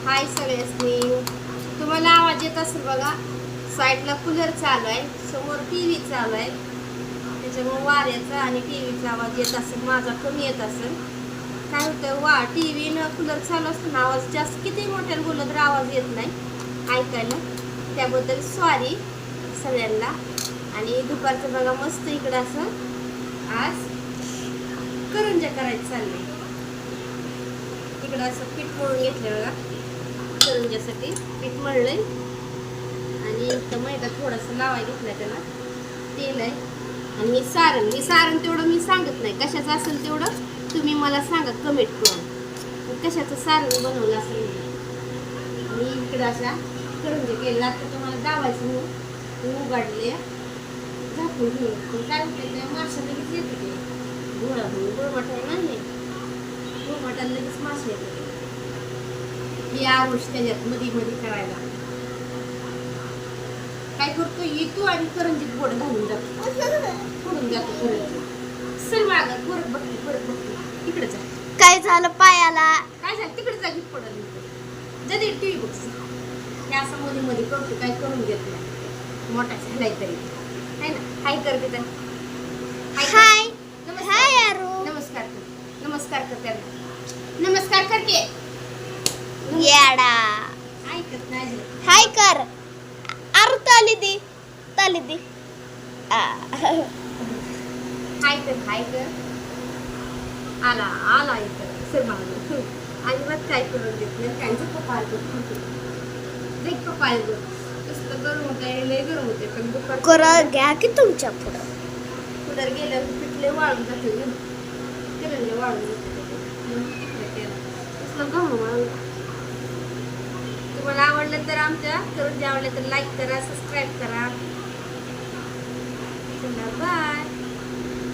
हाय सगळ्यांनी. तुम्हाला आवाज येत असेल बघा. साईडला कूलर चालू आहे, समोर टीव्ही चालू आहे, त्याच्यामुळे वाऱ्याचा आणि टीव्हीचा आवाज येत असेल. माझा कमी येत असेल. काय होतं टीव्ही न कूलर चालू असतो ना, आवाज जास्त किती मोठ्याने बोललं तर आवाज येत नाही ऐकायला. त्याबद्दल सॉरी सगळ्यांना. आणि दुपारचं बघा मस्त इकडं असं आज करंज्या करायचं चाललंय. इकडं असं पीठ मळून घेतलं बघा. करंज्यासाठी पीठ मळलंय आणि इथं मैदा थोडासा लावाय घेतलाय, त्याला तेल आहे. आणि हे सारण तेवढं मी सांगत नाही, कशाचं असेल तेवढं तुम्ही मला सांगा कमेंट करून कशाचं सारण बनवलं असेल. मी इकडं अशा करंज्या केल्या. आता तुम्हाला दावायचं म्हणून उघडले झाकून घेऊन. पण काय होतं त्या माशा लगेच येते, ते गुळमटाला नाही, गुळमटाला लगेच मासे येते. ही आरुष त्याच्यात मध्ये मध्ये करायला काय करतो, येतो आणि करंजीत बोट घालून जातो, फोडून जातो करंजी. सर मागं परत बघते तिकडे जा. काय झालं पायाला? काय झालं तिकडे जा, गीत पडलं जरी टीव्ही बघ. हे असं मध्ये मध्ये करतो, काय करून घेत नाही. मोठा झालाय तरी है ना. हाय कर तिथं. हाय नमस्कार. हाय यारो. नमस्कार कर. नमस्कार कर त्यांना. नमस्कार कर के. येडा ऐकत नाही. हाय कर. अरे ताली दे हाय कर. आला आला इथं सर मागं. अजिबात काय करून देत नाही. काहीच पप्पाल करतो. देख पप्पाल कर. कसलं गरम होत आहे, लय गरम होते. पण दुपार करा घ्या की तुमच्या पुढं. कुठं गेलं पिठले वाळून जाते, किरले वाळून जाते. कसलं गरम वाळून. तुम्हाला आवडलं तर आमच्या करंजी आवडलं तर लाईक करा, सबस्क्राईब करा. बाय.